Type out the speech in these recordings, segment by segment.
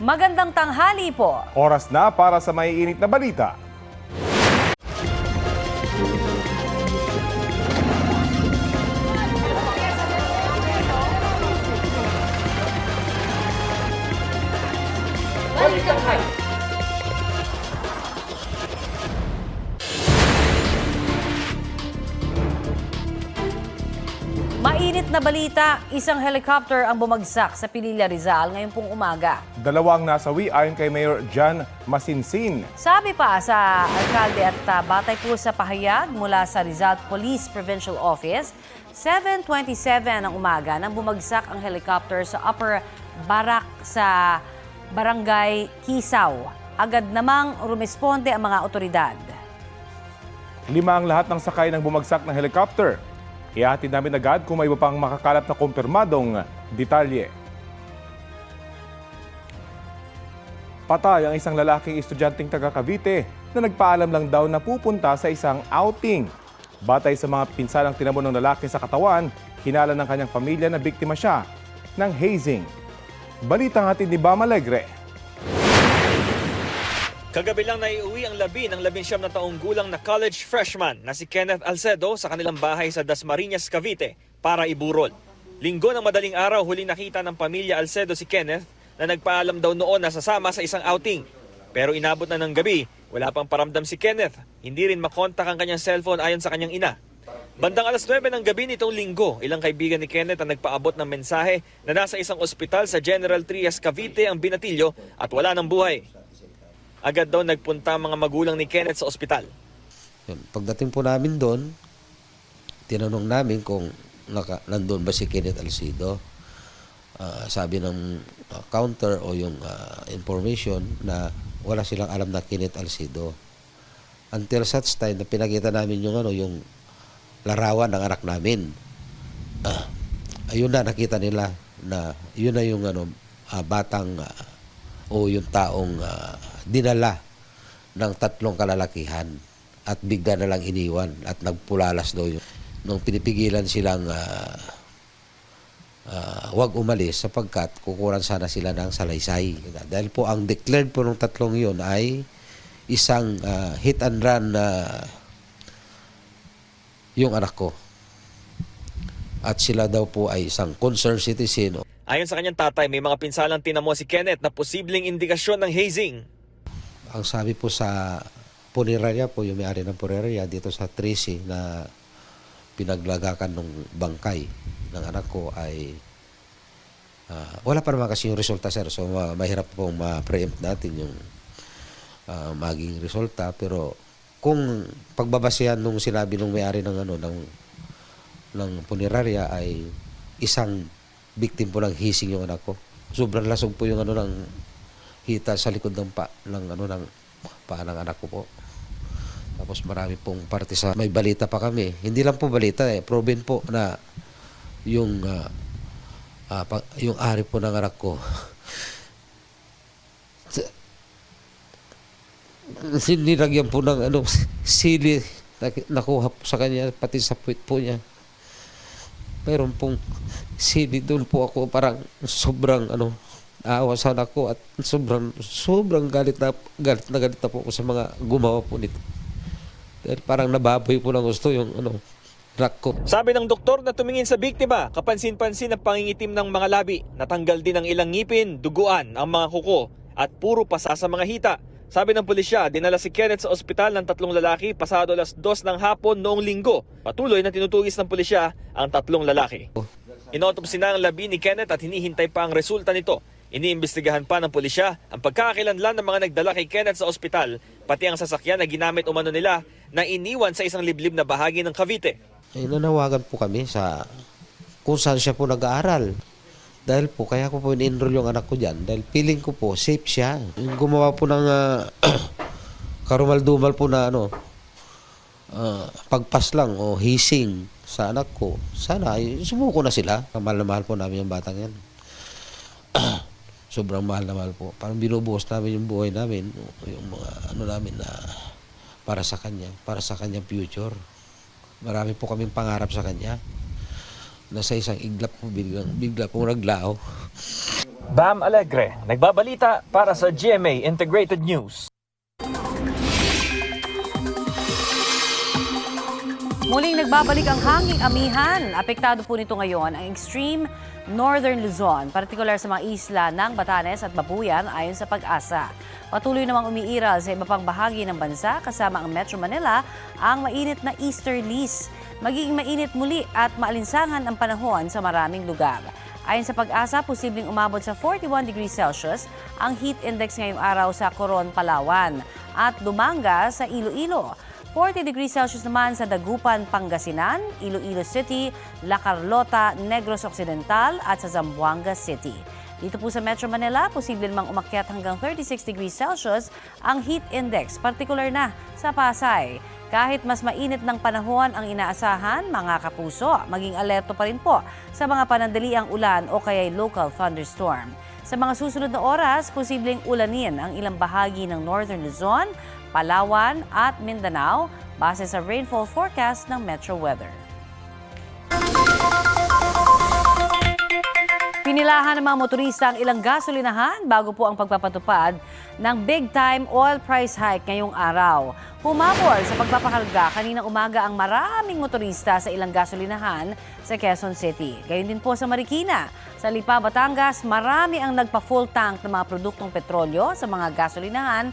Magandang tanghali po. Oras na para sa maiinit na balita. Mainit na balita, isang helicopter ang bumagsak sa Pililla, Rizal ngayong pong umaga. Dalawang nasawi ayon kay Mayor John Masinsin. Sabi pa sa alkalde at batay po sa pahayag mula sa Rizal Police Provincial Office, 7:27 ng umaga nang bumagsak ang helicopter sa Upper Barak sa Barangay Kisaw. Agad namang rumisponde ang mga otoridad. 5 ang lahat ng sakay ng bumagsak na helicopter. Ihatid namin agad kung may iba pang makakalap na kumpirmadong detalye. Patay ang isang lalaking estudyanteng taga Cavite na nagpaalam lang daw na pupunta sa isang outing. Batay sa mga pinsalang tinamo ng lalaki sa katawan, hinala ng kanyang pamilya na biktima siya ng hazing. Balitang hatid ni Bam Alegre. Kagabi lang naiuwi ang labi ng 19 na taong gulang na college freshman na si Kenneth Alcedo sa kanilang bahay sa Dasmariñas, Cavite para iburol. Linggo ng madaling araw huling nakita ng pamilya Alcedo si Kenneth na nagpaalam daw noon na sasama sa isang outing. Pero inabot na ng gabi, wala pang paramdam si Kenneth. Hindi rin makontak ang kanyang cellphone ayon sa kanyang ina. Bandang alas 9 ng gabi nitong linggo, ilang kaibigan ni Kenneth ang nagpaabot ng mensahe na nasa isang ospital sa General Trias, Cavite ang binatilyo at wala ng buhay. Agad daw nagpunta ang mga magulang ni Kenneth sa ospital. Pagdating po namin doon, tinanong namin kung nandun ba si Kenneth Alcedo. Sabi ng counter o yung information na wala silang alam na Kenneth Alcedo. Until such time na pinakita namin yung larawan ng anak namin. Ayun na nakita nila na yun na yung batang o yung taong dinala ng 3 kalalakihan at bigla na lang iniwan at nagpulalas daw yun. Nung pinipigilan silang wag umalis sapagkat kukuran sana sila ng salaysay. Dahil po ang declared po ng 3 yun ay isang hit and run yung anak ko. At sila daw po ay isang concerned citizen. Ayon sa kanyang tatay, may mga pinsalang tinamo si Kenneth na posibleng indikasyon ng hazing. Ang sabi po sa punerarya po, yung may-ari ng punerarya dito sa Tracy na pinaglagakan ng bangkay ng anak ko ay wala pa naman kasi yung resulta, sir. So mahirap pong ma-preempt natin yung maging resulta. Pero kung pagbabasihan nung sinabi ng may-ari ng punerarya ay isang victim po ng hazing yung anak ko. Sobrang lasog po yung ng hita sa likod ng paa ng anak ko po. Tapos marami pong parte sa may balita pa kami. Hindi lang po balita proven po na yung ari po ng anak ko sinilagyan po ng sili nakuha po sa kanya pati sa puwit po niya. Mayroon pong sili doon po ako parang sobrang aawa sa anak ko at sobrang galit na po ako sa mga gumawa po nito. Dahil parang nababoy po ng gusto yung anak ko. Sabi ng doktor na tumingin sa biktima, kapansin-pansin ang pangingitim ng mga labi. Natanggal din ang ilang ngipin, duguan, ang mga kuko at puro pasa sa mga hita. Sabi ng pulisya, dinala si Kenneth sa ospital ng 3 lalaki pasado alas 2 ng hapon noong linggo. Patuloy na tinutugis ng pulisya ang 3 lalaki. Inautopsy na ang labi ni Kenneth at hinihintay pa ang resulta nito. Iniimbestigahan pa ng pulisya ang pagkakakilanlan ng mga nagdala kay Kenneth sa ospital, pati ang sasakyan na ginamit umano nila na iniwan sa isang liblib na bahagi ng Cavite. Nanawagan po kami sa kung saan siya po nag-aaral. Dahil po, kaya ko po in-enroll yung anak ko dyan. Dahil feeling ko po, safe siya. Yung gumawa po ng karumal-dumal po na pagpas lang o hising sa anak ko. Sana, sumuko na sila. Mahal na mahal po namin yung batang yan. Sobrang mahal na mahal po. Parang binubuhos namin yung buhay namin. Yung mga namin na para sa kanya. Para sa kanyang future. Marami po kaming pangarap sa kanya. Nasa isang iglap po bigla po naglao. Bam Alegre, nagbabalita para sa GMA Integrated News. Muling nagbabalik ang hanging amihan. Apektado po nito ngayon ang extreme northern Luzon, partikular sa mga isla ng Batanes at Babuyan ayon sa Pag-asa. Patuloy namang umiiral sa iba pang bahagi ng bansa kasama ang Metro Manila ang mainit na easterlies. Magiging mainit muli at maalinsangan ang panahon sa maraming lugar. Ayon sa Pag-asa, posibleng umabot sa 41 degrees Celsius ang heat index ngayong araw sa Coron, Palawan at Dumanga sa Iloilo. 40 degrees Celsius naman sa Dagupan, Pangasinan, Iloilo City, La Carlota, Negros Occidental at sa Zamboanga City. Dito po sa Metro Manila, posible namang umakyat hanggang 36 degrees Celsius ang heat index, partikular na sa Pasay. Kahit mas mainit ng panahon ang inaasahan, mga kapuso, maging alerto pa rin po sa mga panandaliang ulan o kaya'y local thunderstorm. Sa mga susunod na oras, posibleng ulanin ang ilang bahagi ng Northern Luzon, Palawan at Mindanao base sa rainfall forecast ng Metro Weather. Pinilahan ng mga motorista ang ilang gasolinahan bago po ang pagpapatupad ng big-time oil price hike ngayong araw. Humabol sa pagpapakarga kaninang umaga ang maraming motorista sa ilang gasolinahan sa Quezon City. Gayon din po sa Marikina. Sa Lipa, Batangas, marami ang nagpa-full tank ng mga produktong petrolyo sa mga gasolinahan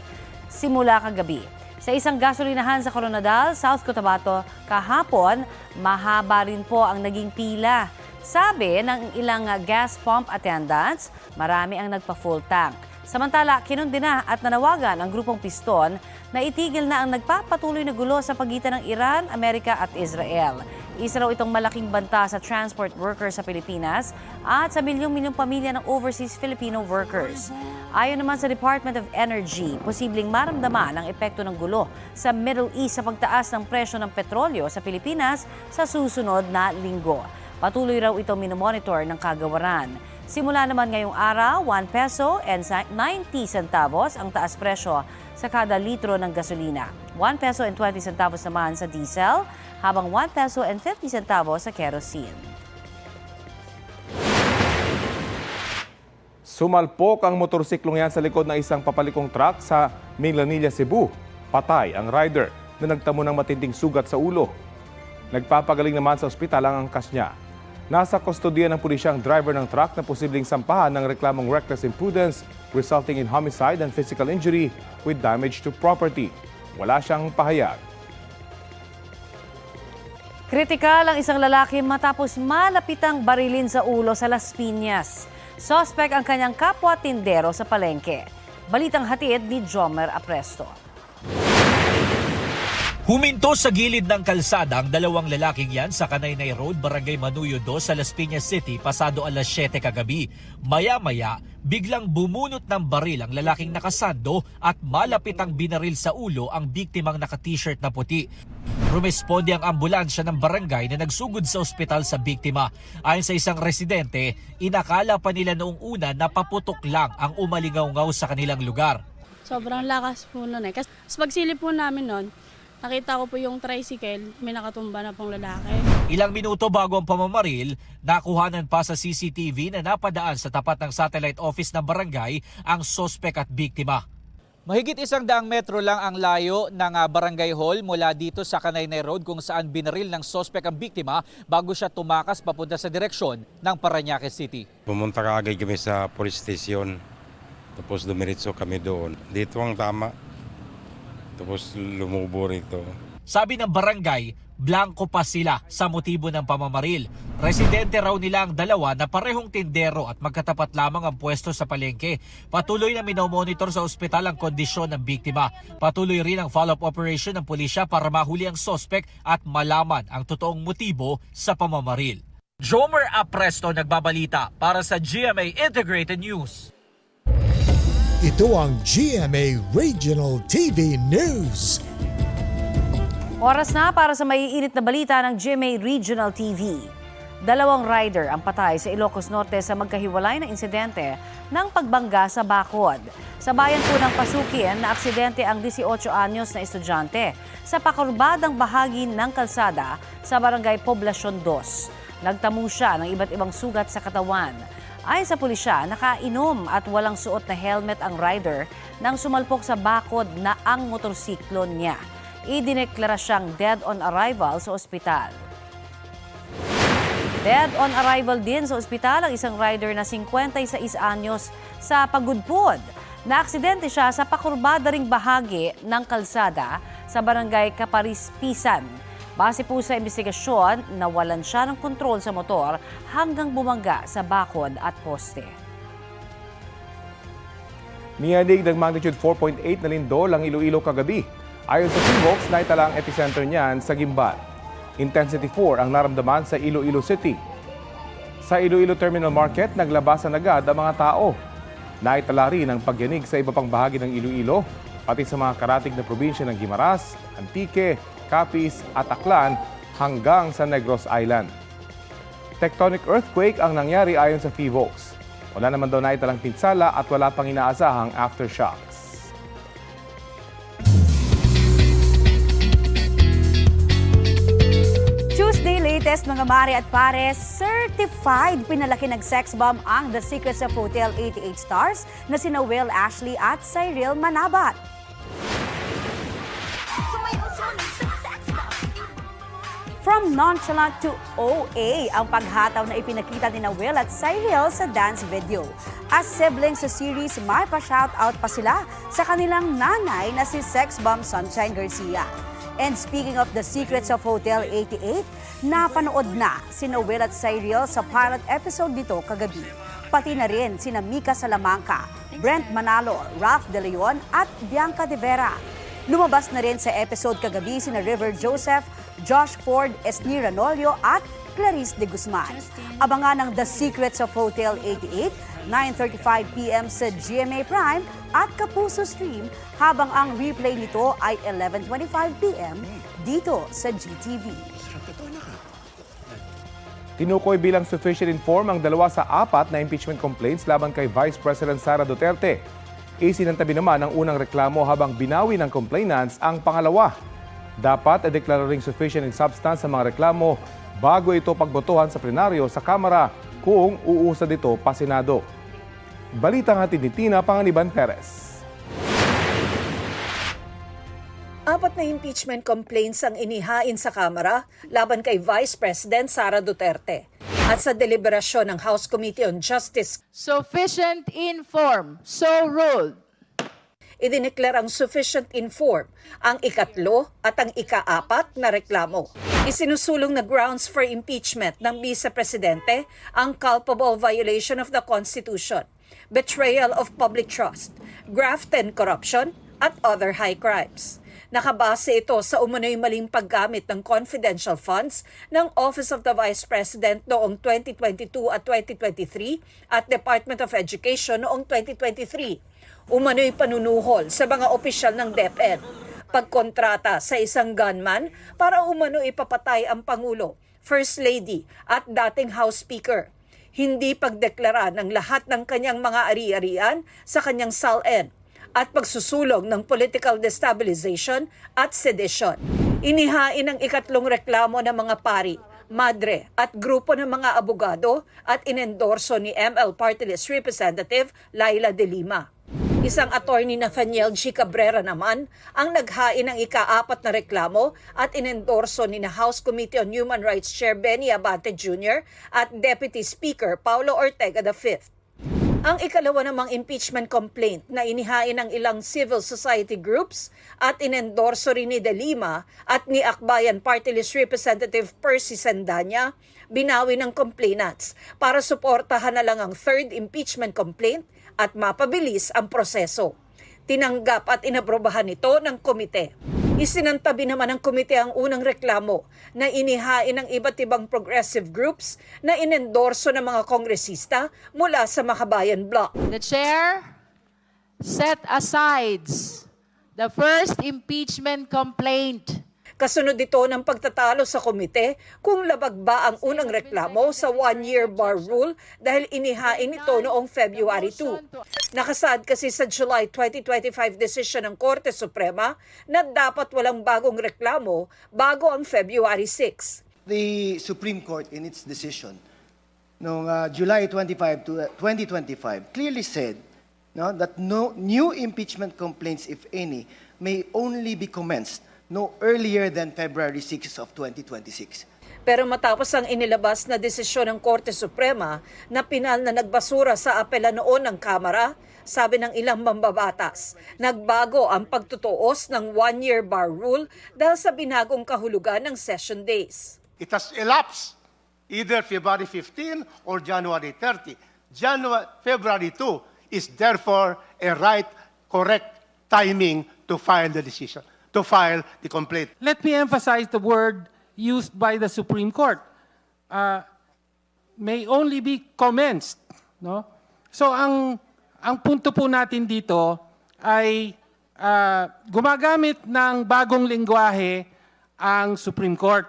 simula kagabi. Sa isang gasolinahan sa Coronadal, South Cotabato, kahapon, mahaba rin po ang naging pila. Sabi ng ilang gas pump attendants, marami ang nagpa-full tank. Samantala, kinundi na at nanawagan ang grupong Piston na itigil na ang nagpapatuloy na gulo sa pagitan ng Iran, Amerika at Israel. Isa raw itong malaking banta sa transport workers sa Pilipinas at sa milyong-milyong pamilya ng overseas Filipino workers. Ayon naman sa Department of Energy, posibleng maramdaman ang epekto ng gulo sa Middle East sa pagtaas ng presyo ng petrolyo sa Pilipinas sa susunod na linggo. Patuloy raw ito minomonitor ng kagawaran. Simula naman ngayong araw, 1 peso and 90 centavos ang taas presyo sa kada litro ng gasolina. 1 peso and 20 centavos naman sa diesel, habang 1 peso and 50 centavos sa kerosene. Sumalpok ang motorsiklong yan sa likod ng isang papalikong truck sa Minglanilla, Cebu. Patay ang rider na nagtamo ng matinding sugat sa ulo. Nagpapagaling naman sa ospital ang angkas niya. Nasa kustodiya ng pulisya ang driver ng truck na posibleng sampahan ng reklamong reckless imprudence resulting in homicide and physical injury with damage to property. Wala siyang pahayag. Kritikal ang isang lalaki matapos malapitang barilin sa ulo sa Las Piñas. Suspect ang kanyang kapwa tindero sa palengke. Balitang hatid ni Jomer Apresto. Huminto sa gilid ng kalsada ang dalawang lalaking yan sa Kanaynay Road, Barangay Manuyo 2 sa Las Piñas City pasado alas 7 kagabi. Maya-maya, biglang bumunot ng baril ang lalaking nakasando at malapit ang binaril sa ulo ang biktimang naka-t-shirt na puti. Rumesponde ang ambulansya ng barangay na nagsugod sa ospital sa biktima. Ayon sa isang residente, inakala pa nila noong una na paputok lang ang umalingaw-ngaw sa kanilang lugar. Sobrang lakas po nun eh. Kasi pagsilip po namin nun, nakita ko po yung tricycle, may nakatumba na pong lalaki. Ilang minuto bago ang pamamaril, nakuhanan pa sa CCTV na napadaan sa tapat ng satellite office ng barangay ang sospek at biktima. Mahigit 100 metro lang ang layo ng barangay hall mula dito sa Kanaynay Road kung saan binaril ng sospek ang biktima bago siya tumakas papunta sa direksyon ng Parañaque City. Pumunta kaagad kami sa police station, tapos dumiritso kami doon. Dito ang tama. Tapos lumubo rito. Sabi ng barangay, blanco pa sila sa motibo ng pamamaril. Residente raw nila ang dalawa na parehong tindero at magkatapat lamang ang pwesto sa palengke. Patuloy na minomonitor sa ospital ang kondisyon ng biktima. Patuloy rin ang follow-up operation ng pulisya para mahuli ang sospek at malaman ang totoong motibo sa pamamaril. Jomer Apresto nagbabalita para sa GMA Integrated News. Ito ang GMA Regional TV News. Oras na para sa maiinit na balita ng GMA Regional TV. 2 rider ang patay sa Ilocos Norte sa magkahiwalay na insidente ng pagbangga sa Bacod. Sa bayan po ng Pasukin, na aksidente ang 18 anyos na estudyante sa pakurbadang bahagi ng kalsada sa Barangay Poblacion 2. Nagtamo siya ng iba't ibang sugat sa katawan. Ayon sa pulisya, nakainom at walang suot na helmet ang rider nang sumalpok sa bakod na ang motorsiklo niya. Idineklara siyang dead on arrival sa ospital. Dead on arrival din sa ospital ang isang rider na 56 anyos sa Pagudpud. Naaksidente siya sa pakurbada ring bahagi ng kalsada sa barangay Kaparispisan. Base po sa investigasyon, nawalan siya ng kontrol sa motor hanggang bumangga sa bakod at poste. Niyanig ng magnitude 4.8 na lindol ang Iloilo kagabi. Ayon sa PHIVOLCS, naitala ang epicenter niyan sa Guimbar. Intensity 4 ang naramdaman sa Iloilo City. Sa Iloilo Terminal Market, naglabasan agad ang mga tao. Naitala rin ang pagyanig sa iba pang bahagi ng Iloilo, pati sa mga karatig na probinsya ng Guimaras, Antique, Capiz at Aklan hanggang sa Negros Island. Tectonic earthquake ang nangyari ayon sa PHIVOLCS. Wala naman daw naitalang pinsala at wala pang inaasahang aftershocks. Tuesday latest mga mare at pare, certified pinalaki ng sex bomb ang The Secrets of Hotel 88 stars na sina Will Ashley at Cyril Manabat. From nonchalant to OA ang paghataw na ipinakita ni Will at Cyril sa dance video. As siblings sa series, may pa-shoutout pa sila sa kanilang nanay na si Sex Bomb Sunshine Garcia. And speaking of The Secrets of Hotel 88, napanood na sina Will at Cyril sa pilot episode nito kagabi. Pati na rin sina Mika Salamanca, Brent Manalo, Ralph De Leon at Bianca De Vera. Lumabas na rin sa episode kagabi sina River Joseph, Josh Ford, Esni Ranolio at Clarice De Guzman. Abangan ang The Secrets of Hotel 88, 9:35 p.m. sa GMA Prime at Kapuso Stream, habang ang replay nito ay 11:25 p.m. dito sa GTV. Tinukoy bilang sufficient inform ang 2 sa 4 na impeachment complaints laban kay Vice President Sara Duterte. Isinantabi naman ang unang reklamo habang binawi ng complainants ang pangalawa. Dapat ideklara ring sufficient in substance sa mga reklamo bago ito pagbotohan sa plenaryo sa Kamara kung uusad ito pa Senado. Balitang hatid ni Tina Panganiban Perez. 4 na impeachment complaints ang inihain sa Kamara laban kay Vice President Sara Duterte. At sa deliberasyon ng House Committee on Justice, sufficient inform, so ruled. Idineklarang sufficient inform ang 3 at ang 4 na reklamo. Isinusulong na grounds for impeachment ng Vice Presidente ang culpable violation of the Constitution, betrayal of public trust, graft and corruption, at other high crimes. Nakabase ito sa umano'y maling paggamit ng confidential funds ng Office of the Vice President noong 2022 at 2023 at Department of Education noong 2023. Umano'y panunuhol sa mga opisyal ng DepEd. Pagkontrata sa isang gunman para umano ipapatay ang Pangulo, First Lady at dating House Speaker. Hindi pagdeklara ng lahat ng kanyang mga ari-arian sa kanyang SALN at pagsusulong ng political destabilization at sedition. Inihain ang 3 reklamo ng mga pari, madre at grupo ng mga abogado at inendorso ni ML Party List Representative Laila De Lima. Isang attorney Nathaniel G. Cabrera naman ang naghain ng 4 na reklamo at inendorso ni House Committee on Human Rights Chair Benny Abante Jr. at Deputy Speaker Paulo Ortega V. Ang 2 namang impeachment complaint na inihain ng ilang civil society groups at inendorso rin ni De Lima at ni Akbayan Party List Representative Percy Sandanya, binawi ng complainants para suportahan na lang ang 3rd impeachment complaint at mapabilis ang proseso. Tinanggap at inaprobahan ito ng komite. Isinantabi naman ng komite ang unang reklamo na inihain ng iba't ibang progressive groups na inendorso ng mga kongresista mula sa Makabayan Bloc. The chair set aside the first impeachment complaint. Kasunod ito ng pagtatalo sa komite kung labag ba ang unang reklamo sa 1-year bar rule dahil inihain ito noong February 2. Nakasaad kasi sa July 2025 decision ng Korte Suprema na dapat walang bagong reklamo bago ang February 6. The Supreme Court in its decision noong July 25 to 2025 clearly said that no new impeachment complaints, if any, may only be commenced no earlier than February 6 of 2026. Pero matapos ang inilabas na desisyon ng Korte Suprema na pinal na nagbasura sa apela noon ng Kamara, sabi ng ilang mambabatas, nagbago ang pagtutuos ng one-year bar rule dahil sa binagong kahulugan ng session days. It has elapsed either February 15 or January 30. February 2 is therefore a correct timing to file the decision, to file the complaint. Let me emphasize the word used by the Supreme Court. May only be commenced. No? So ang punto po natin dito ay gumagamit ng bagong lengguwahe ang Supreme Court.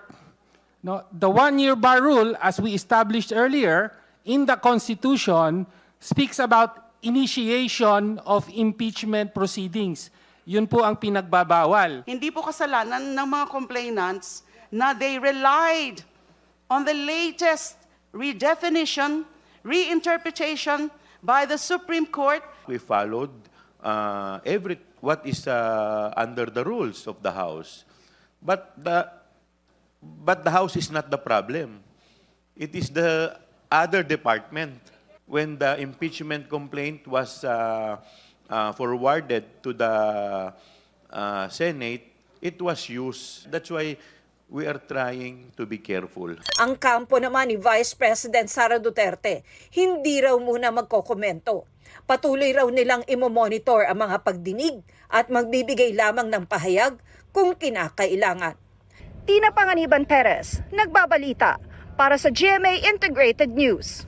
No, the one-year bar rule, as we established earlier in the Constitution, speaks about initiation of impeachment proceedings. Yun po ang pinagbabawal. Hindi po kasalanan ng mga complainants na they relied on the latest redefinition, reinterpretation by the Supreme Court. We followed what is under the rules of the House. But the House is not the problem. It is the other department. When the impeachment complaint was forwarded to the Senate, it was used. That's why we are trying to be careful. Ang kampo naman ni Vice President Sara Duterte, hindi raw muna magkokomento. Patuloy raw nilang imomonitor ang mga pagdinig at magbibigay lamang ng pahayag kung kinakailangan. Tina Panganiban Perez, nagbabalita para sa GMA Integrated News.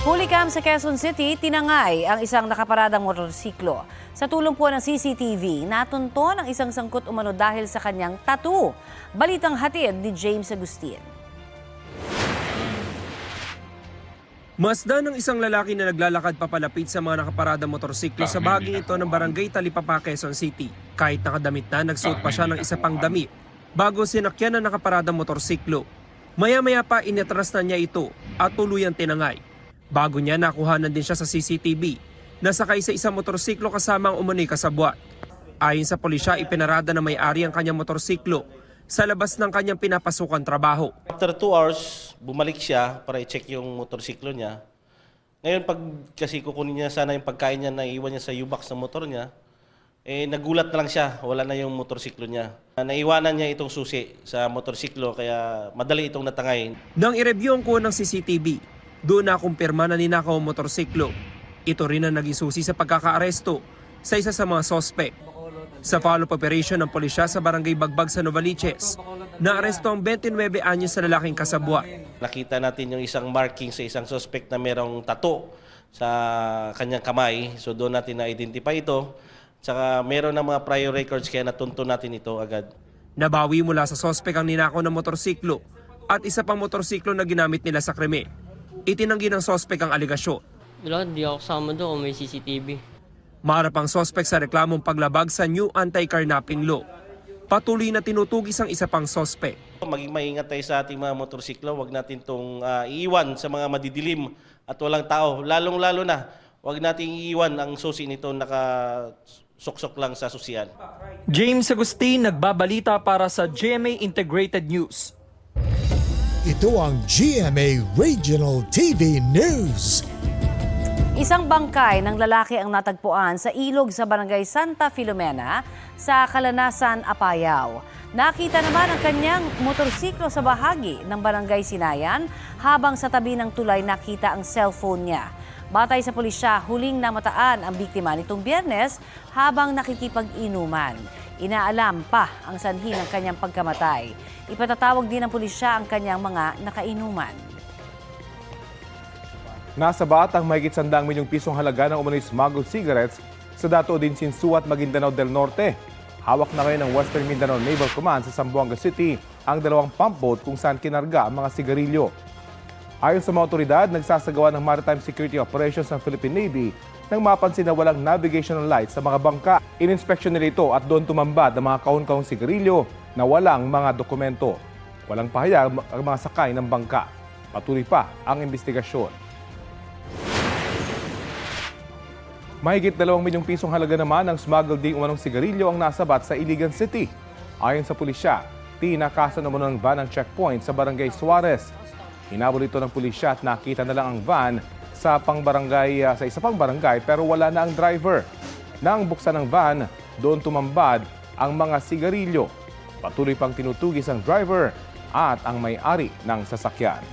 Hulikam sa Quezon City, tinangay ang isang nakaparadang motorsiklo. Sa tulong po ng CCTV, natunton ang isang sangkot umano dahil sa kanyang tattoo. Balitang hatid ni James Agustin. Masdan ng isang lalaki na naglalakad papalapit sa mga nakaparadang motorsiklo sa bahaging ito ng Barangay Talipapa, Quezon City. Kahit nakadamit na, nagsuot pa siya ng isa pang damit bago sinakyan ng nakaparadang motorsiklo. Maya-maya pa inatras na niya ito at tuluyang tinangay. Bago niya nakuhanan din siya sa CCTV, nasakay sa isang motorsiklo kasama ang umano'y kasabwat. Ayon sa pulisya, ipinarada na may-ari ang kanyang motorsiklo sa labas ng kanyang pinapasukan trabaho. After 2 hours, bumalik siya para i-check yung motorsiklo niya. Ngayon, pag kasi kukunin niya sana yung pagkain niya na iwan niya sa U-box ng motor niya, nagulat na lang siya, wala na yung motorsiklo niya. Naiwanan niya itong susi sa motorsiklo kaya madali itong natangay. Nang i-review ang kuha ng CCTV, doon na kumpirma na ninakaw ang motorsiklo. Ito rin ang naging susi sa pagkakaaresto sa isa sa mga sospek. Sa follow-up operation ng pulisya sa Barangay Bagbag sa Novaliches, naaresto ang 29 anyos sa lalaking kasabwat. Nakita natin yung isang marking sa isang suspect na merong tattoo sa kanyang kamay. So doon natin na-identify ito. Tsaka meron ng mga prior records kaya natunto natin ito agad. Nabawi mula sa sospek ang ninakaw ng motorsiklo at isa pang motorsiklo na ginamit nila sa krimen. Itinanggi ng sospek ang aligasyon. Wala, di ako kasama doon kung may CCTV. Maharap ang sospek sa reklamong paglabag sa new anti-carnapping law. Patuloy na tinutugis ang isa pang sospek. Maging maingat tayo sa ating mga motorsiklo. Huwag natin itong iiwan sa mga madidilim at walang tao. Lalong-lalo na, huwag nating iiwan ang susi nito nakasuksok lang sa susian. James Agustin, nagbabalita para sa GMA Integrated News. Ito ang GMA Regional TV News. Isang bangkay ng lalaki ang natagpuan sa ilog sa Barangay Santa Filomena sa Kalanasan, Apayao. Nakita naman ang kanyang motorsiklo sa bahagi ng Barangay Sinayan habang sa tabi ng tulay nakita ang cellphone niya. Batay sa pulisya, huling namataan ang biktima nitong Biyernes habang nakikipag-inuman. Inaalam pa ang sanhi ng kanyang pagkamatay. Ipatatawag din ng pulisya ang kanyang mga nakainuman. Nasa batang mahigit 100 milyong pisong halaga ng umano'y smuggled cigarettes sa Dato din Sinsuat, Maguindanao del Norte. Hawak na ngayon ng Western Mindanao Naval Command sa Zamboanga City ang 2 pump boat kung saan kinarga ang mga sigarilyo. Ayon sa mga otoridad, nagsasagawa ng maritime security operations ng Philippine Navy nang mapansin na walang navigational lights sa mga bangka. Ininspeksyon nila ito at doon tumambad ang mga kahon-kahong sigarilyo na walang mga dokumento. Walang pahayag ang mga sakay ng bangka. Patuloy pa ang investigasyon. Mahigit 2 milyong pisong halaga naman ng smuggled ding umanong sigarilyo ang nasabat sa Iligan City. Ayon sa pulisya, tinakasan naman ng van ang checkpoint sa Barangay Suarez. Hinabol ito ng pulisya at nakita na lang ang van sa isa pang barangay pero wala na ang driver. Nang buksan ng van, doon tumambad ang mga sigarilyo. Patuloy pang tinutugis ang driver at ang may-ari ng sasakyan.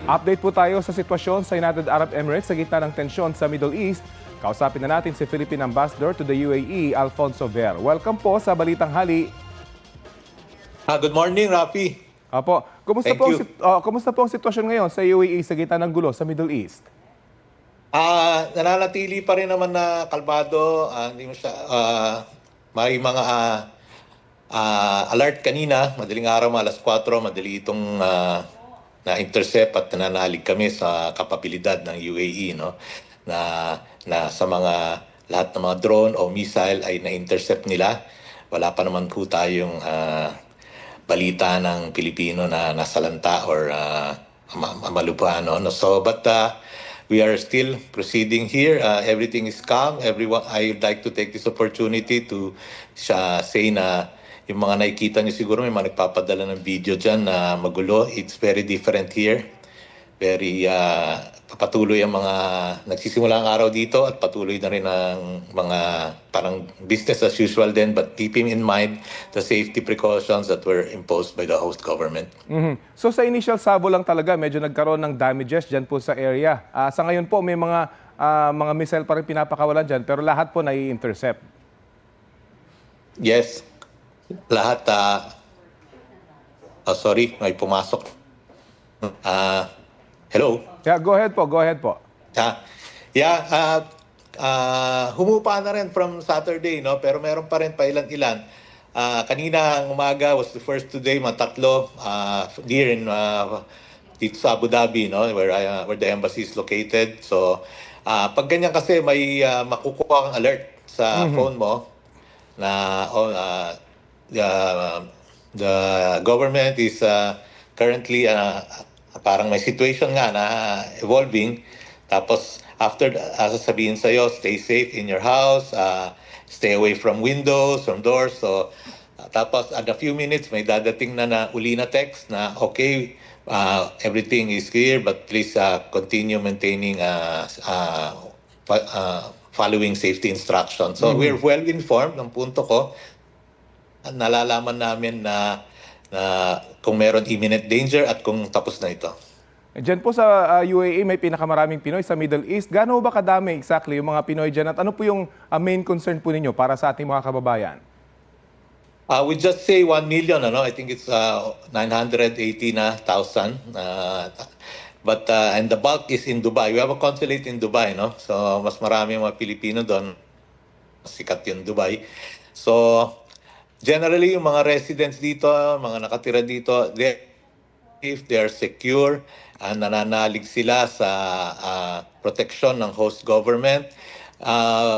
Update po tayo sa sitwasyon sa United Arab Emirates sa gitna ng tensyon sa Middle East. Kausapin na natin si Philippine Ambassador to the UAE, Alfonso Ver. Welcome po sa Balitang Hali. Good morning, Rafi. Apo, kumusta po ang sitwasyon ngayon sa UAE sa gitna ng gulo sa Middle East? Nananatili pa rin naman na kalmado. Hindi mo siya, may mga alert kanina, madaling araw, alas 4, madali itong na-intercept at nananalig kami sa kapabilidad ng UAE, no? Na sa lahat ng mga drone o missile ay na-intercept nila. Wala pa naman po tayong balita ng Pilipino na nasalanta or malupa, no? So, but we are still proceeding here. Everything is calm. I would like to take this opportunity to say na yung mga nakikita niyo siguro may mga nagpapadala ng video dyan na magulo. It's very different here. Very patuloy ang mga nagsisimula ang araw dito at patuloy na rin ang mga parang business as usual din, but keeping in mind the safety precautions that were imposed by the host government. So sa initial sabo lang talaga, medyo nagkaroon ng damages dyan po sa area. Sa ngayon po, may mga missile pa rin pinapakawalan dyan, pero lahat po nai-intercept. Yes. Lahat, sorry, may pumasok. Hello? Yeah, go ahead po. Humupa na rin from Saturday, no? Pero meron pa rin pailan-ilan. Kanina ang umaga was the first today, matatlo, here in dito sa Abu Dhabi, no? Where the embassy is located. So, pag ganyan kasi may makukuha kang alert sa phone mo na the government is currently parang may situation nga na evolving. Tapos after sasabihin sa'yo, stay safe in your house, stay away from windows, from doors. So tapos at a few minutes may dadating na uli na text na okay, everything is clear but please continue maintaining following safety instructions. So we're well informed ng punto ko. Nalalaman namin na kung meron imminent danger at kung tapos na ito. Diyan po sa UAE may pinakamaraming Pinoy sa Middle East. Gaano ba kadami exactly yung mga Pinoy dyan at ano po yung main concern po ninyo para sa ating mga kababayan? We just say 1 million, ano? I think it's 980,000. But and the bulk is in Dubai. We have a consulate in Dubai, no? So mas marami mga Pilipino doon. Sikat yung Dubai. So generally, yung mga residents dito, mga nakatira dito, if they are secure, nananalig sila sa protection ng host government.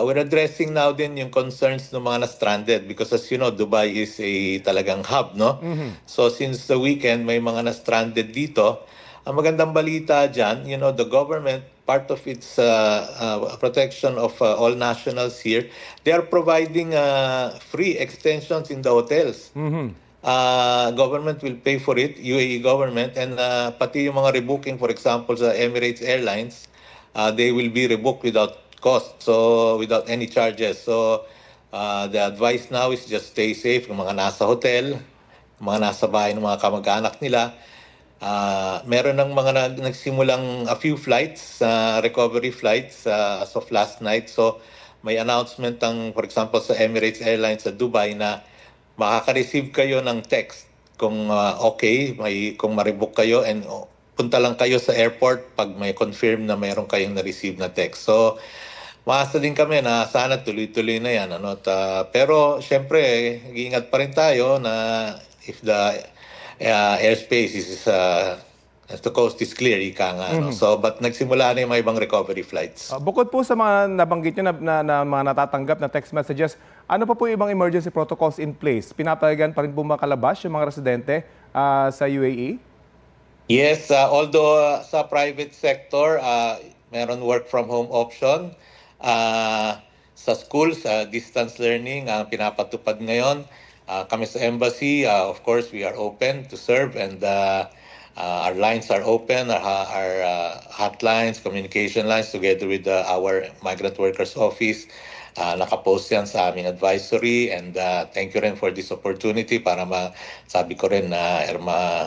We're addressing now din yung concerns ng mga na-stranded because as you know, Dubai is a talagang hub, no? So since the weekend, may mga na-stranded dito. Ang magandang balita dyan, you know, the government, part of its protection of all nationals here, they are providing free extensions in the hotels. Government will pay for it, UAE government, and pati yung mga rebooking, for example, sa Emirates Airlines, they will be rebooked without cost, so without any charges. So the advice now is just stay safe, yung mga nasa hotel, mga nasa bahay ng mga kamag-anak nila. Meron ng mga nagsimulang a few flights, recovery flights as of last night. So may announcement for example sa Emirates Airlines sa Dubai na makaka-receive kayo ng text kung okay, kung ma-rebook kayo and punta lang kayo sa airport pag may confirm na mayroon kayong na-receive na text. So maasa din kami na sana tuloy-tuloy na yan. Ano? Pero syempre, nag-iingat pa rin tayo na if the airspace is the coast is clear, ika nga. No? So, but nagsimula na yung mga ibang recovery flights. Bukod po sa mga nabanggit nyo na mga natatanggap na text messages, ano pa po yung ibang emergency protocols in place? Pinapayagan pa rin po makalabas yung mga residente sa UAE? Yes, although sa private sector, meron work from home option. Sa schools, distance learning ang pinapatupad ngayon. Kami sa embassy, of course, we are open to serve, and our lines are open, our hotlines, communication lines, together with our migrant workers office. Nakapost yan sa aming advisory, and thank you rin for this opportunity para sabi ko rin na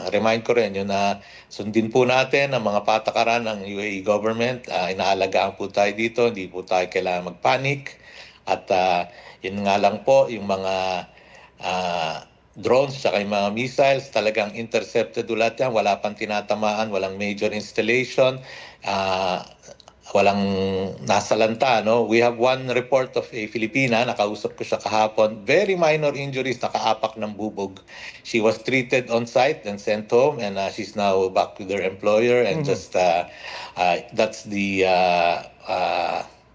remind ko rin yun na sundin po natin ang mga patakaran ng UAE government. Inaalagaan po tayo dito, hindi po tayo kailangan magpanik, at yun nga lang po yung mga drones at yung mga missiles talagang intercepted ulit yan, wala pang tinatamaan, walang major installation, walang nasalanta, no? We have one report of a Filipina, nakausap ko siya kahapon, very minor injuries, nakaapak ng bubog. She was treated on site and sent home, and she's now back with her employer, and just that's the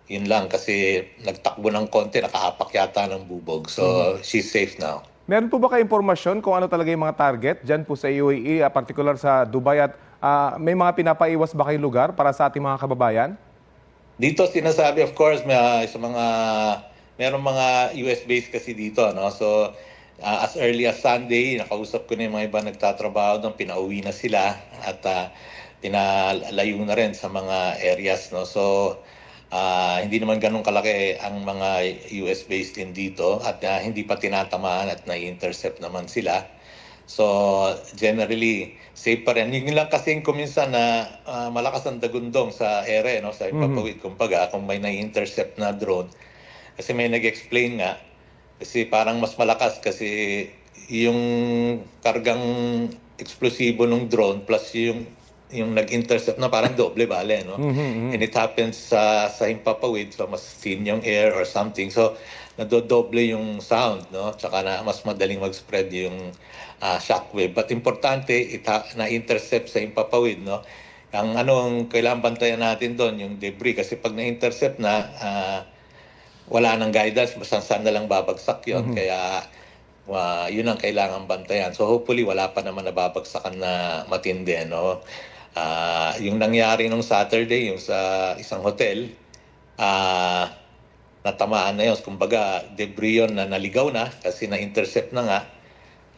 yun lang, kasi nagtakbo ng konti, nakaapak yata ng bubog. So she's safe now. Meron po ba kayo impormasyon kung ano talaga yung mga target dyan po sa UAE, particular sa Dubai, at may mga pinapaiwas ba kayong lugar para sa ating mga kababayan? Dito sinasabi, of course, sa merong mga US base kasi dito, no? So as early as Sunday, nakausap ko na yung mga iba nagtatrabaho doon, pinauwi na sila, at pinalayo na rin sa mga areas, no? So hindi naman ganun kalaki ang mga US based din dito, at hindi pa tinatamaan at nai-intercept naman sila. So generally safe pa rin. Yun lang kasi kuminsan na malakas ang dagundong sa ere, no, sa ipapawid, kumbaga kung may nai-intercept na drone. Kasi may nag-explain nga, kasi parang mas malakas kasi yung kargang eksplosibo ng drone plus yung nag-intercept na parang doble bale, no? And it happens sa himpapawid, so mas thin yung air or something. So nadodoble yung sound, no? Tsaka na mas madaling mag-spread yung shockwave. But importante, na-intercept sa himpapawid, no? Ang kailangan bantayan natin doon, yung debris. Kasi pag na-intercept na, wala nang guidance, saan na lang babagsak yun. Kaya yun ang kailangan bantayan. So hopefully wala pa naman nababagsakan na matindi, no? Yung nangyari nung Saturday, yung sa isang hotel, natamaan na yun. Kumbaga, debris yun na naligaw na kasi na-intercept na nga.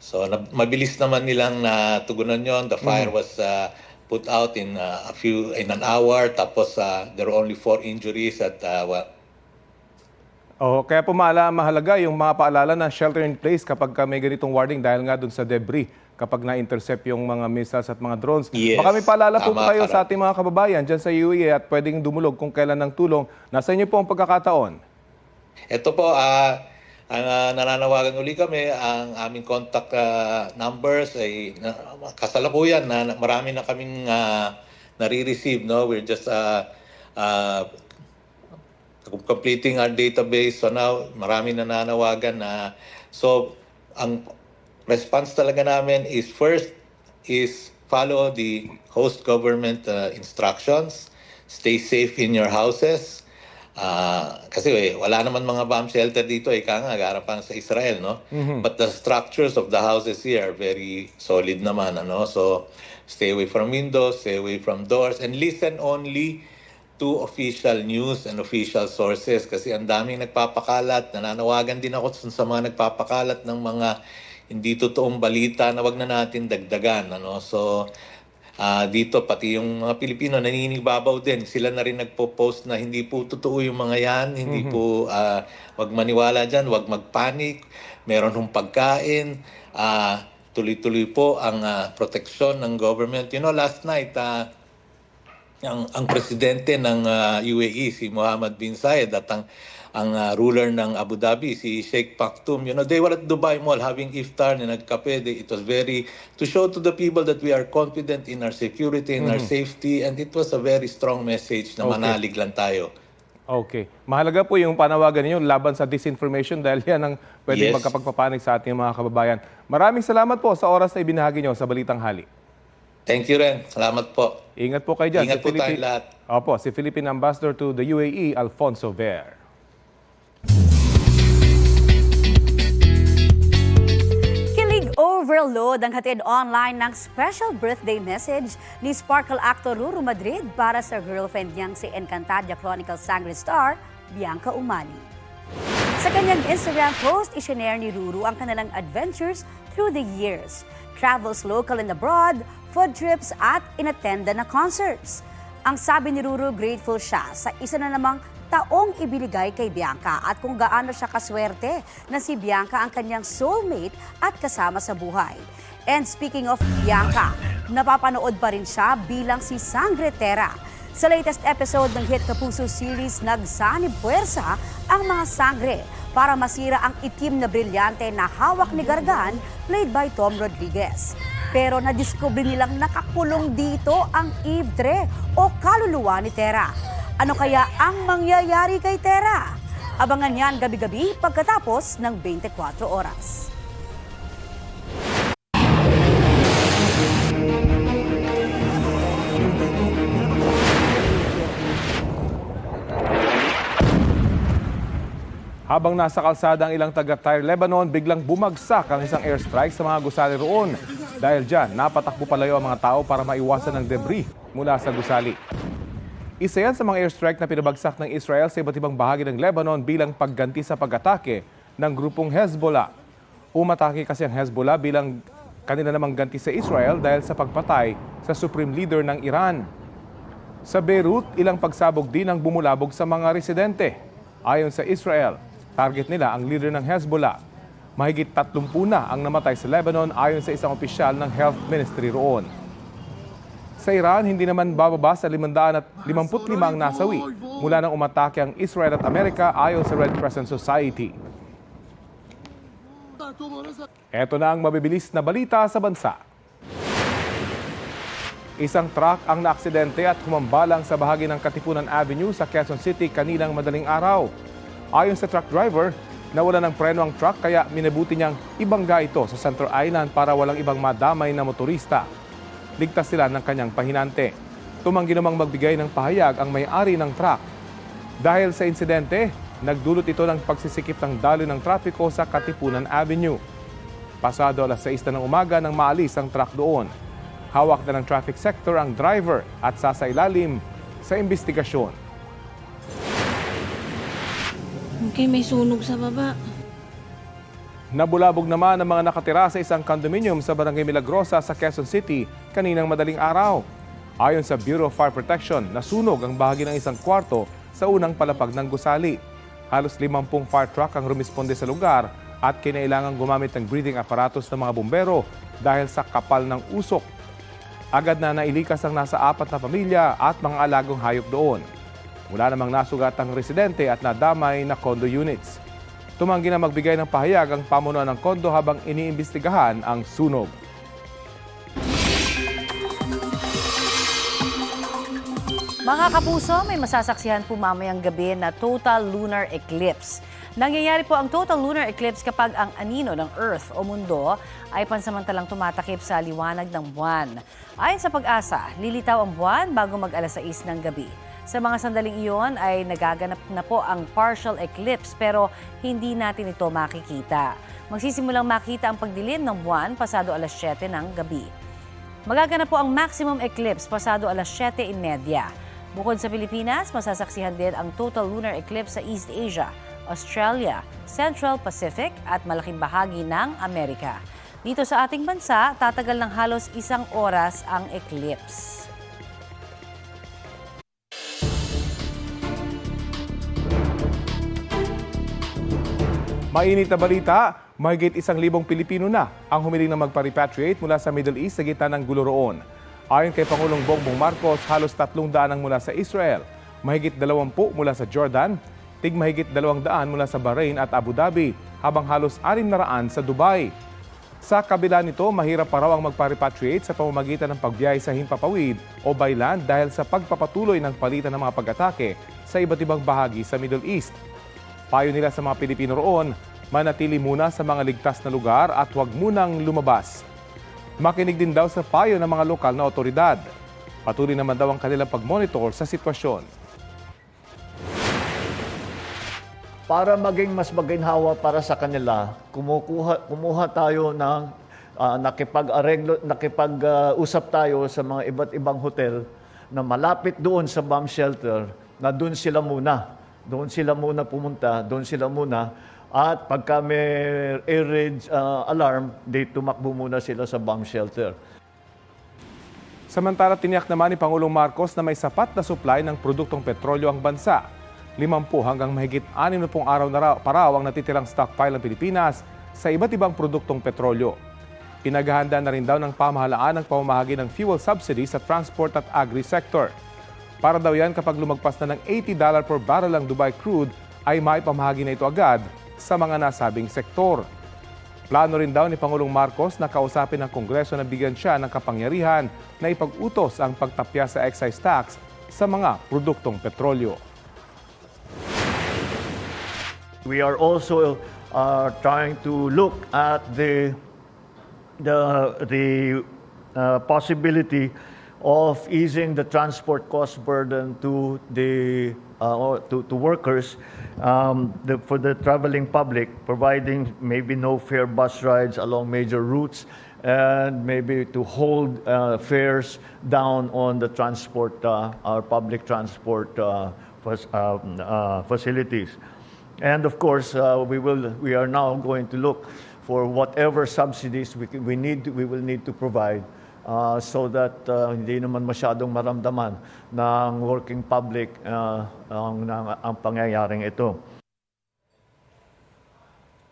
So mabilis naman nilang natugunan yon. The fire was put out in an hour. Tapos there were only 4 injuries at Kaya po mahalaga yung mga paalala na shelter in place kapag may ganitong warning dahil nga dun sa debris kapag na-intercept yung mga missiles at mga drones. Yes, Baka may paalala po kayo tama. sa ating mga kababayan dyan sa UAE at pwedeng dumulog kung kailan ng tulong. Nasa inyo po ang pagkakataon. ito po, nananawagan uli kami. Ang aming contact numbers ay kasalukuyan na marami na kaming nare-receive. No? We're just completing our database. So now, marami na nananawagan na. So, ang response talaga namin is first is follow the host government instructions. Stay safe in your houses. Kasi wala naman mga bomb shelter dito, harapan sa Israel, no? But the structures of the houses here are very solid naman, ano? So stay away from windows, stay away from doors, and listen only to official news and official sources kasi ang daming nagpapakalat. Nananawagan din ako sa mga nagpapakalat ng mga hindi totoong balita na wag na natin dagdagan, ano? So dito pati yung mga Pilipino naninibabaw din, sila na rin nagpo-post na hindi po totoo yung mga yan, hindi po wag maniwala diyan, wag magpanik, meron hong pagkain, tuloy-tuloy po ang proteksyon ng government. You know, last night ang presidente ng UAE si Mohammed bin Zayed at ang ruler ng Abu Dhabi, si Sheikh Maktoum, you know, they were at Dubai Mall having iftar na nagkape. It was very, to show to the people that we are confident in our security, in our safety, and it was a very strong message na manalig lang tayo. Okay. Mahalaga po yung panawagan ninyo laban sa disinformation dahil yan ang pwedeng magkapagpapanig sa ating mga kababayan. Maraming salamat po sa oras na ibinahagi nyo sa Balitang Hali. Thank you rin. Salamat po. Ingat po kayo dyan. Ingat po tayong lahat. Opo, si Philippine Ambassador to the UAE, Alfonso Ver. Kilig overload ang hatid online ng special birthday message ni Sparkle actor Ruru Madrid para sa girlfriend niyang si Encantadia Chronicles Sangre star, Bianca Umali. Sa kanyang Instagram post, isinare ni Ruru ang kanilang adventures through the years. Travels local and abroad, food trips at inattenda na concerts. Ang sabi ni Ruru, grateful siya sa isa na namang taong ibinigay kay Bianca at kung gaano siya kaswerte na si Bianca ang kanyang soulmate at kasama sa buhay. And speaking of Bianca, napapanood pa rin siya bilang si Sangre Terra. Sa latest episode ng Hit Kapuso series, nagsanib puwersa ang mga sangre para masira ang itim na brilyante na hawak ni Gargan, played by Tom Rodriguez. Pero nadiskubre nilang nakakulong dito ang Eve Tre o kaluluwa ni Terra. Ano kaya ang mangyayari kay Terra? Abangan yan gabi-gabi pagkatapos ng 24 oras. Habang nasa kalsada ang ilang taga-Tyre, Lebanon, biglang bumagsak ang isang airstrike sa mga gusali roon. Dahil dyan, napatakbo palayo ang mga tao para maiwasan ng debris mula sa gusali. Isa yan sa mga airstrike na pinabagsak ng Israel sa iba't ibang bahagi ng Lebanon bilang pagganti sa pag-atake ng grupong Hezbollah. Umatake kasi ang Hezbollah bilang kanila namang ganti sa Israel dahil sa pagpatay sa Supreme Leader ng Iran. Sa Beirut, ilang pagsabog din ang bumulabog sa mga residente. Ayon sa Israel, target nila ang leader ng Hezbollah. Mahigit 30 na ang namatay sa Lebanon ayon sa isang opisyal ng health ministry roon. Sa Iran, hindi naman bababa sa 555 ang nasawi mula nang umatake ang Israel at Amerika ayon sa Red Crescent Society. Ito na ang mabibilis na balita sa bansa. Isang truck ang naaksidente at humambalang sa bahagi ng Katipunan Avenue sa Quezon City kaninang madaling araw. Ayon sa truck driver, nawala ng preno ang truck kaya minabuti niyang ibangga ito sa Center Island para walang ibang madamay na motorista. Ligtas sila ng kanyang pahinante. Tumanggi namang magbigay ng pahayag ang may-ari ng truck. Dahil sa insidente, nagdulot ito ng pagsisikip ng daloy ng trapiko sa Katipunan Avenue. Pasado alas 6 na ng umaga nang maalis ang truck doon. Hawak na ng traffic sector ang driver at sasailalim sa investigasyon. Okay, may sunog sa baba. Nabulabog naman ang mga nakatira sa isang condominium sa Barangay Milagrosa sa Quezon City kaninang madaling araw. Ayon sa Bureau of Fire Protection, nasunog ang bahagi ng isang kwarto sa unang palapag ng gusali. Halos 50 fire truck ang rumisponde sa lugar at kinailangang gumamit ng breathing apparatus ng mga bumbero dahil sa kapal ng usok. Agad na nailikas ang nasa 4 na pamilya at mga alagong hayop doon. Wala namang nasugatang residente at nadamay na condo units. Tumanggi na magbigay ng pahayag ang pamunuan ng kondo habang iniimbestigahan ang sunog. Mga kapuso, may masasaksihan po mamayang gabi na total lunar eclipse. Nangyayari po ang total lunar eclipse kapag ang anino ng Earth o mundo ay pansamantalang tumatakip sa liwanag ng buwan. Ayon sa Pag-asa, lilitaw ang buwan bago mag-alas 6 ng gabi. Sa mga sandaling iyon ay nagaganap na po ang partial eclipse pero hindi natin ito makikita. Magsisimulang makita ang pagdilim ng buwan pasado alas 7 ng gabi. Magaganap po ang maximum eclipse pasado alas 7:30. Bukod sa Pilipinas, masasaksihan din ang total lunar eclipse sa East Asia, Australia, Central Pacific at malaking bahagi ng Amerika. Dito sa ating bansa, tatagal ng halos 1 oras ang eclipse. Mainit na balita, mahigit 1,000 Pilipino na ang humiling na magpa-repatriate mula sa Middle East sa gitna ng gulo roon. Ayon kay Pangulong Bongbong Marcos, halos 300 ang mula sa Israel, mahigit 20 mula sa Jordan, mahigit 200 mula sa Bahrain at Abu Dhabi, habang halos 600 sa Dubai. Sa kabila nito, mahirap pa raw ang magpa-repatriate sa pamamagitan ng pagbiyahe sa himpapawid o by land dahil sa pagpapatuloy ng palitan ng mga pag-atake sa iba't ibang bahagi sa Middle East. Payo nila sa mga Pilipino roon, manatili muna sa mga ligtas na lugar at huwag munang lumabas. Makinig din daw sa payo ng mga lokal na otoridad. Patuloy naman daw ang kanilang pag-monitor sa sitwasyon. Para maging mas maginhawa para sa kanila, kumuha tayo ng nakipag-usap tayo sa mga iba't ibang hotel na malapit doon sa bomb shelter, na doon sila muna. Doon sila muna pumunta, doon sila muna. At pagka may air raid alarm, tumakbo muna sila sa bomb shelter. Samantala, tiniyak naman ni Pangulong Marcos na may sapat na supply ng produktong petrolyo ang bansa. 50 hanggang mahigit 60 araw na raw ang natitirang stockpile ng Pilipinas sa iba't ibang produktong petrolyo. Pinaghahanda na rin daw ng pamahalaan ang pamamahagi ng fuel subsidy sa transport at agri-sector. Para daw yan kapag lumagpas na ng $80 per barrel ang Dubai crude, ay maipamahagi na ito agad sa mga nasabing sektor. Plano rin daw ni Pangulong Marcos na kausapin ng Kongreso na bigyan siya ng kapangyarihan na ipag-utos ang pagtapya sa excise tax sa mga produktong petrolyo. We are also trying to look at the possibility of easing the transport cost burden to the to workers for the traveling public, providing maybe no fare bus rides along major routes, and maybe to hold fares down on the transport, our public transport facilities. And of course, we are now going to look for whatever subsidies we will need to provide so that hindi naman masyadong maramdaman ng working public ang pangyayaring ito.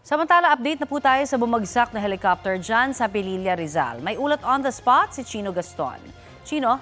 Samantala, update na po tayo sa bumagsak na helicopter dyan sa Pililla, Rizal. May ulat on the spot si Chino Gaston. Chino?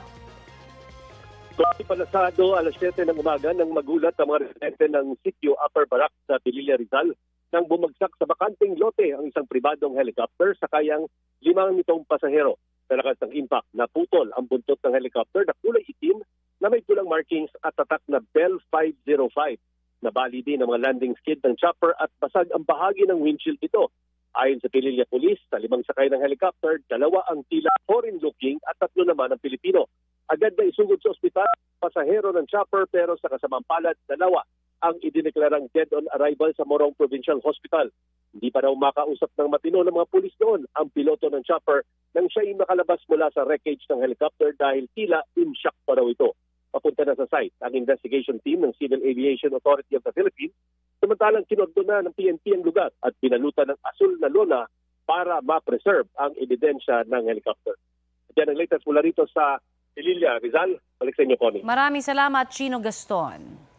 Palasado, alas 7 ng umaga nang magulat ang mga residente ng sitio Upper Barak sa Pililla, Rizal nang bumagsak sa bakanting lote ang isang pribadong helicopter sa kayang 5 nitong pasahero. Sa lakas ng impact, naputol ang buntot ng helicopter na kulay itim na may pulang markings at tatak na Bell 505. Nabali din ang mga landing skid ng chopper at basag ang bahagi ng windshield nito. Ayon sa Pililla Police, sa 5 sakay ng helicopter, 2 ang tila foreign-looking at 3 naman ang Pilipino. Agad na isugod sa ospital, pasahero ng chopper pero sa kasamang palad, 2 ang idineklarang dead on arrival sa Morong Provincial Hospital. Hindi pa raw makausap ng matino ng mga pulis noon ang piloto ng chopper nang siya ay makalabas mula sa wreckage ng helicopter dahil tila in shock pa raw ito. Papunta na sa site ang investigation team ng Civil Aviation Authority of the Philippines, samantalang kinordona ng PNP ang lugar at pinalutan ng asul na lona para ma-preserve ang ebidensya ng helicopter. Yan ang latest mula rito sa Pililla, Rizal. Balik sa inyo, Connie. Maraming salamat, Chino Gaston.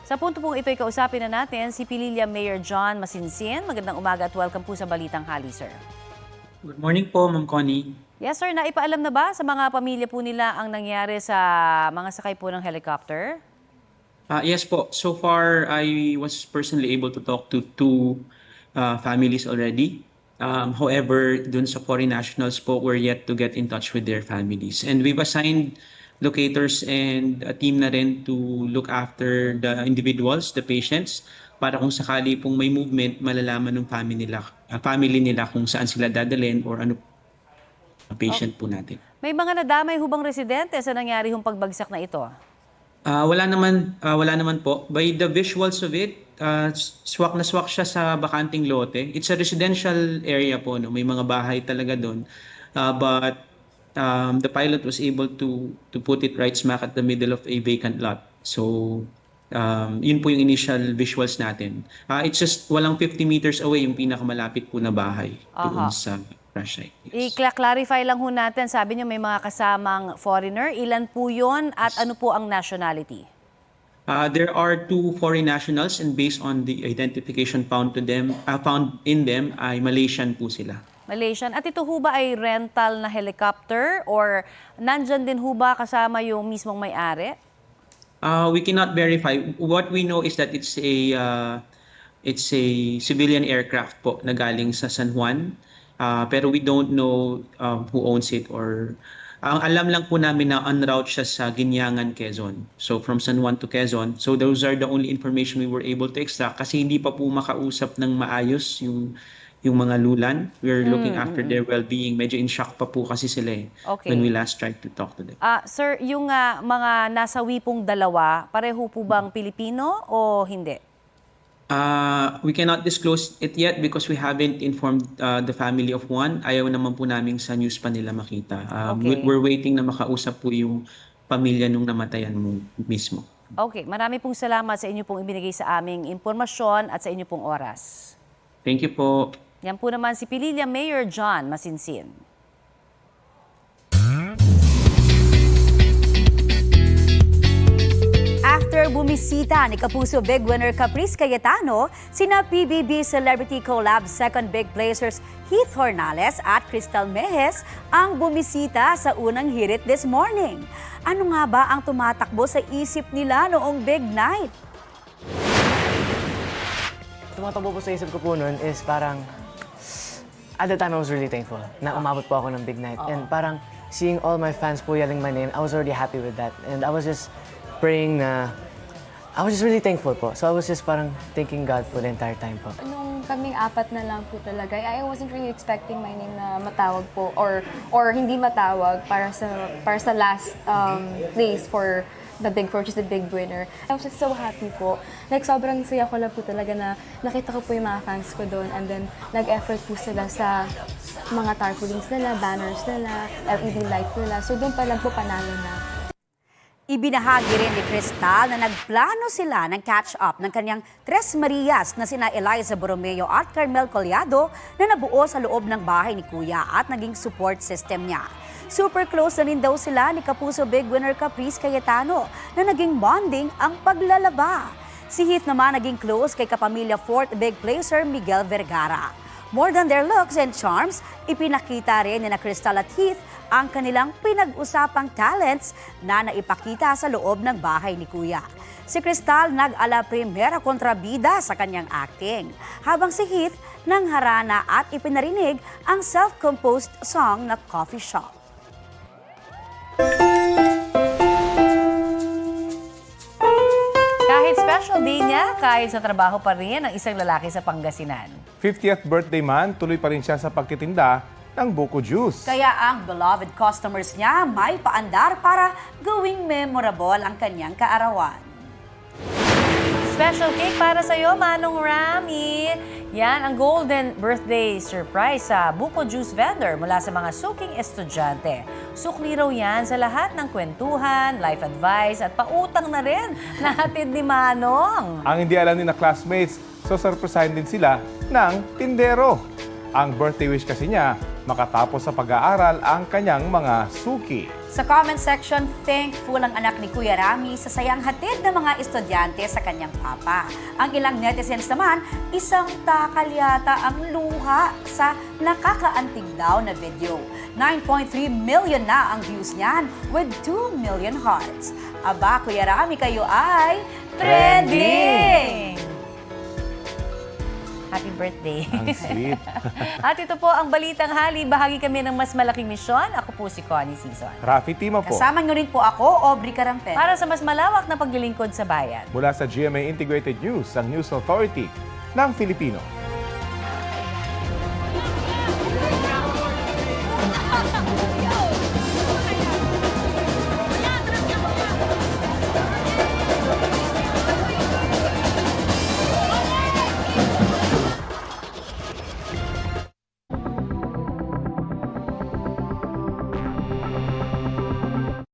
Sa punto pong ito'y kausapin na natin si Pililla Mayor John Masinsin. Magandang umaga at welcome po sa Balitang Hali, sir. Good morning po, Ma'am Connie. Yes, sir. Naipaalam na ba sa mga pamilya po nila ang nangyari sa mga sakay po ng helicopter? Yes po. So far, I was personally able to talk to 2 families already. However, dun sa foreign nationals po, we're yet to get in touch with their families. And we've assigned locators and a team na rin to look after the individuals, the patients, para kung sakali pong may movement, malalaman ng family nila kung saan sila dadalhin or ano patient po natin. May mga nadamay hubang residente sa nangyari hong pagbagsak na ito? Wala naman po. By the visuals of it, swak na swak siya sa bakanting lote. It's a residential area po, no? May mga bahay talaga doon. But the pilot was able to put it right smack at the middle of a vacant lot. So, yun po yung initial visuals natin. It's just walang 50 meters away yung pinakamalapit po na bahay doon sa crash site. Yes. I-clarify lang ho natin, sabi niyo may mga kasamang foreigner. Ilan po yun at ano po ang nationality? There are 2 foreign nationals and based on the identification found in them ay Malaysian po sila. Malaysian. At ito ho ba ay rental na helicopter or nandyan din ho ba kasama yung mismong may-ari? We cannot verify. What we know is that it's a civilian aircraft po na galing sa San Juan. Pero we don't know who owns it or ang alam lang po namin na en route siya sa Ginyangan, Quezon. So from San Juan to Quezon. So those are the only information we were able to extract kasi hindi pa po makausap ng maayos yung yung mga lulan. We're looking after their well-being. Medyo in shock pa po kasi sila Okay. when we last tried to talk to them. Sir, yung mga nasawi pong dalawa, pareho po bang Pilipino o hindi? We cannot disclose it yet because we haven't informed the family of one. Ayaw naman po namin sa news pa nila makita. Okay. We're waiting na makausap po yung pamilya nung namatayan mo mismo. Okay, marami pong salamat sa inyo pong ibinigay sa aming impormasyon at sa inyo pong oras. Thank you po. Yan po naman si Pililla Mayor John Masinsin. After bumisita ni Kapuso Big winner Caprice Cayetano, sina PBB Celebrity Collab second big placers Heath Hornales at Crystal Mejes ang bumisita sa unang hirit this morning. Ano nga ba ang tumatakbo sa isip nila noong big night? Tumatakbo po sa isip ko po noon is parang, at the time I was really thankful na umabot po ako ng big night. And parang seeing all my fans po yelling my name, I was already happy with that. And I was just praying na, I was just really thankful po. So I was just parang thanking God po the entire time po. Nung kaming apat na lang po talaga, I wasn't really expecting my name na matawag po or hindi matawag para sa last place for the Big Four, which is the big winner. I was just so happy po. Like, sobrang saya ko lang po talaga na nakita ko po yung mga fans ko doon and then nag-effort po sila sa mga tarpaulins nila, banners nila, LED lights nila. So doon pa lang po panalo na. Ibinahagi rin ni Crystal na nagplano sila ng catch-up ng kanyang Tres Marias na sina Eliza Borromeo at Carmel Collado na nabuo sa loob ng bahay ni Kuya at naging support system niya. Super close na rin daw sila ni Kapuso Big winner Caprice Cayetano na naging bonding ang paglalaba. Si Heath naman naging close kay kapamilya fourth big placer Miguel Vergara. More than their looks and charms, ipinakita rin ni na Crystal at Heath ang kanilang pinag-usapang talents na naipakita sa loob ng bahay ni Kuya. Si Crystal nag-ala primera kontrabida sa kanyang acting, habang si Heath nangharana at ipinarinig ang self-composed song na Coffee Shop. Kahit special day niya, kahit sa trabaho pa rin ang isang lalaki sa Pangasinan. 50th birthday man, tuloy pa rin siya sa pagtitinda ng buko juice. Kaya ang beloved customers niya may paandar para gawing memorable ang kanyang kaarawan. Special cake para sa iyo, Manong Rami. Yan ang golden birthday surprise sa buko juice vendor mula sa mga suking estudyante. Sukli raw yan sa lahat ng kwentuhan, life advice at pautang na rin natin ni Manong. Ang hindi alam ni na classmates, so surprisahin din sila ng tindero. Ang birthday wish kasi niya, makatapos sa pag-aaral ang kanyang mga suki. Sa comment section, thankful ang anak ni Kuya Rami sa sayang hatid ng mga estudyante sa kanyang papa. Ang ilang netizens naman, isang takal yata ang luha sa nakakaantig daw na video. 9.3 million na ang views niyan with 2 million hearts. Aba, Kuya Rami, kayo ay trending! Happy birthday. Ang sweet. At ito po ang Balitang Hali. Bahagi kami ng mas malaking misyon. Ako po si Connie Season. Rafi Tima po. Kasama nyo rin po ako, Aubrey Carampel. Para sa mas malawak na paglilingkod sa bayan. Mula sa GMA Integrated News, ang News Authority ng Filipino.